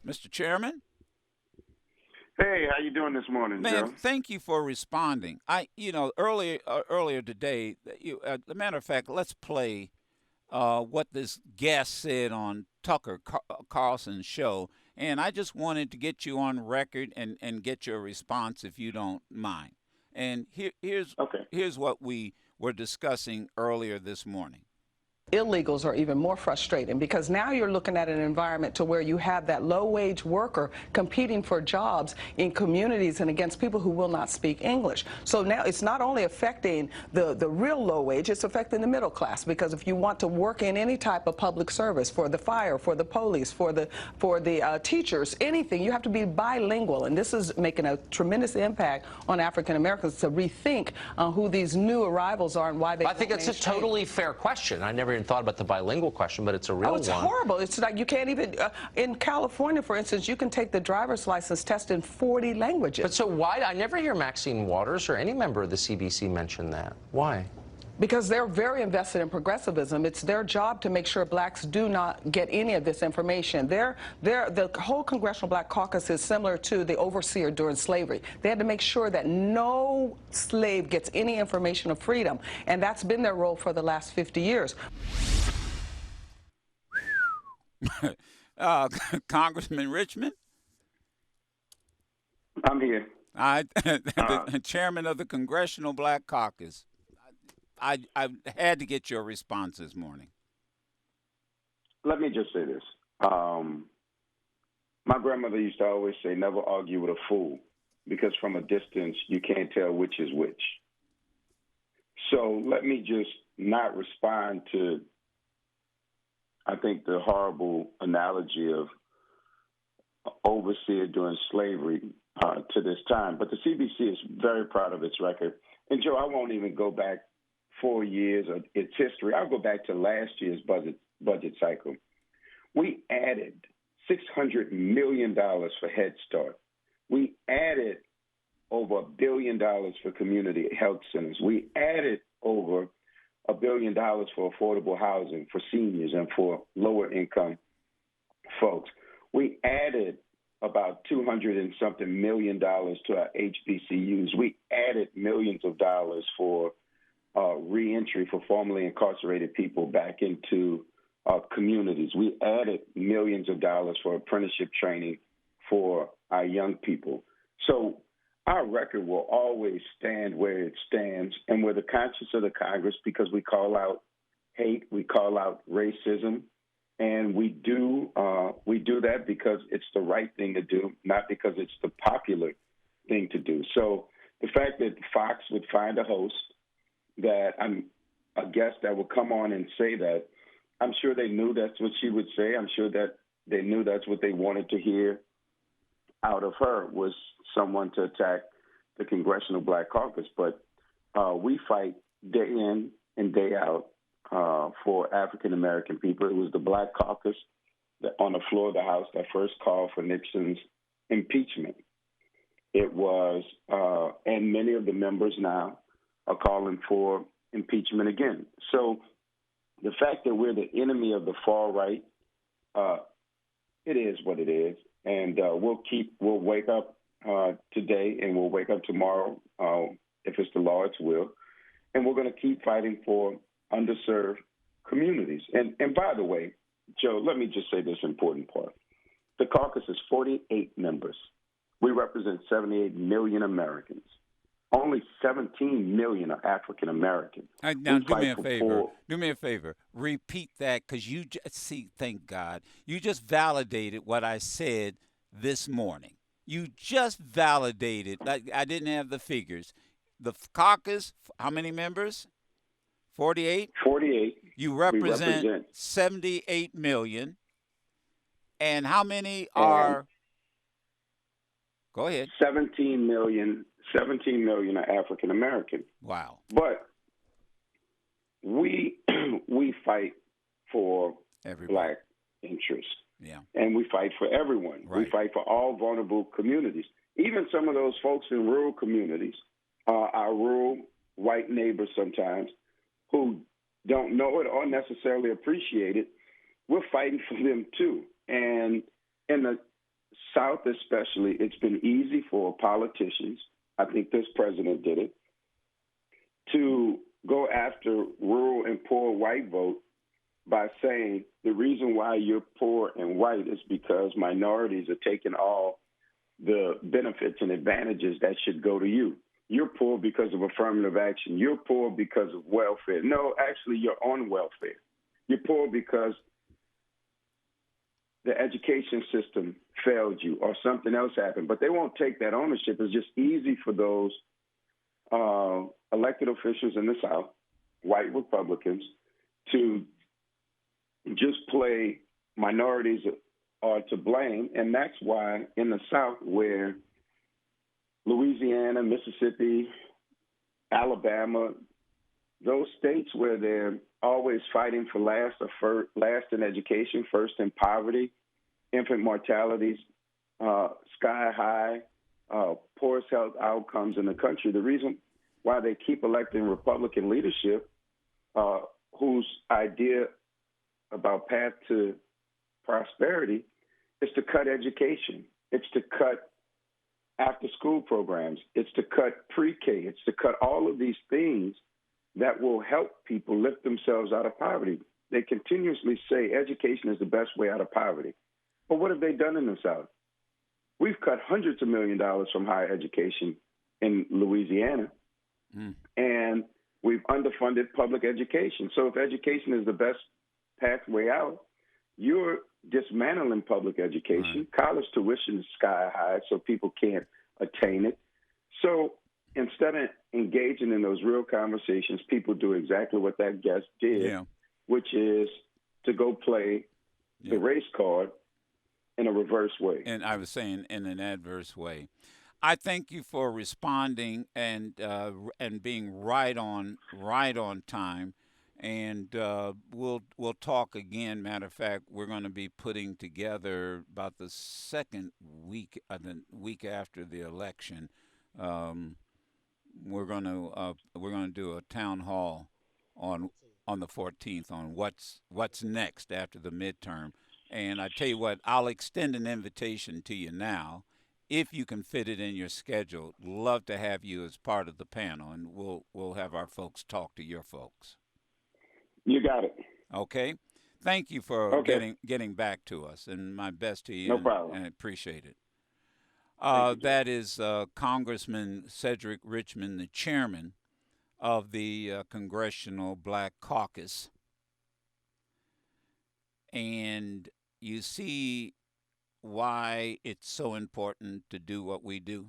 Mr. Chairman. Hey, how you doing this morning, Man, Joe? thank you for responding. Earlier today, a matter of fact, let's play what this guest said on Carlson's show, and I just wanted to get you on record and get your response if you don't mind. And Okay. here's what we were discussing earlier this morning. Illegals are even more frustrating because now you're looking at an environment to where you have that low-wage worker competing for jobs in communities and against people who will not speak English. So now it's not only affecting the real low wage, it's affecting the middle class, because if you want to work in any type of public service, for the fire, for the police, for the teachers, anything, you have to be bilingual. And this is making a tremendous impact on African Americans to rethink who these new arrivals are and why they I think it's a totally fair question. I never even thought about the bilingual question, but it's a real one. Oh, it's horrible. It's like you can't even, in California, for instance, you can take the driver's license test in 40 languages. But so why? I never hear Maxine Waters or any member of the CBC mention that. Why? Because they're very invested in progressivism. It's their job to make sure blacks do not get any of this information. The whole Congressional Black Caucus is similar to the overseer during slavery. They had to make sure that no slave gets any information of freedom, and that's been their role for the last 50 years. uh, Congressman Richmond, I'm here. the chairman of the Congressional Black Caucus. I had to get your response this morning. Let me just say this. My grandmother used to always say, never argue with a fool, because from a distance, you can't tell which is which. So let me just not respond to, I think, the horrible analogy of overseer during slavery to this time. But the CBC is very proud of its record. And, Joe, I won't even go back 4 years of its history. I'll go back to last year's budget cycle. We added $600 million for Head Start. We added over $1 billion for community health centers. We added over $1 billion for affordable housing for seniors and for lower income folks. We added about 200 and something million dollars to our HBCUs. We added millions of dollars for reentry for formerly incarcerated people back into communities. We added millions of dollars for apprenticeship training for our young people. So our record will always stand where it stands, and we're the conscience of the Congress because we call out hate, we call out racism, and we do that because it's the right thing to do, not because it's the popular thing to do. So the fact that Fox would find a host that I'm a guest that would come on and say that, I'm sure they knew that's what she would say. I'm sure that they knew that's what they wanted to hear out of her, was someone to attack the Congressional Black Caucus. But we fight day in and day out for African-American people. It was the Black Caucus that on the floor of the House that first called for Nixon's impeachment. It was, and many of the members now are calling for impeachment again. So the fact that we're the enemy of the far right, it is what it is. And we'll wake up today and we'll wake up tomorrow if it's the Lord's will. And we're going to keep fighting for underserved communities. And by the way, Joe, let me just say this important part. The caucus is 48 members. We represent 78 million Americans. Only 17 million are African American. Now, do me a favor. Do me a favor. Repeat that, because you just see. Thank God, you just validated what I said this morning. You just validated. I didn't have the figures. The caucus. How many members? 48. 48. You represent 78 million. And how many are? Go ahead. 17 million are African American. Wow. But we fight for Everybody. Black interests. Yeah. And we fight for everyone. Right. We fight for all vulnerable communities. Even some of those folks in rural communities, our rural white neighbors sometimes, who don't know it or necessarily appreciate it, we're fighting for them too. And in the South especially, it's been easy for politicians, I think this president did it, to go after rural and poor white vote by saying the reason why you're poor and white is because minorities are taking all the benefits and advantages that should go to you. You're poor because of affirmative action. You're poor because of welfare. No, actually, you're on welfare. You're poor because the education system failed you or something else happened. But they won't take that ownership. It's just easy for those elected officials in the South, white Republicans, to just play minorities are to blame. And that's why in the South, where Louisiana, Mississippi, Alabama, those states where they're always fighting for last in education, first in poverty, infant mortalities, sky high, poorest health outcomes in the country. The reason why they keep electing Republican leadership, whose idea about path to prosperity is to cut education. It's to cut after-school programs. It's to cut pre-K. It's to cut all of these things that will help people lift themselves out of poverty. They continuously say education is the best way out of poverty. But what have they done in the South? We've cut hundreds of $millions from higher education in Louisiana, and we've underfunded public education. So if education is the best pathway out, you're dismantling public education. Right. College tuition is sky high, so people can't attain it. So instead of engaging in those real conversations, people do exactly what that guest did, which is to go play the race card in a reverse way. And I was saying in an adverse way. I thank you for responding and being right on time. And we'll talk again. Matter of fact, we're going to be putting together about the second week, the week after the election. We're going to do a town hall on the 14th on what's next after the midterm. And I tell you what, I'll extend an invitation to you now, if you can fit it in your schedule. Love to have you as part of the panel, and we'll have our folks talk to your folks. You got it. Okay. Thank you for getting back to us, and my best to you. No problem. And I appreciate it. That is Congressman Cedric Richmond, the chairman of the Congressional Black Caucus. And you see why it's so important to do what we do.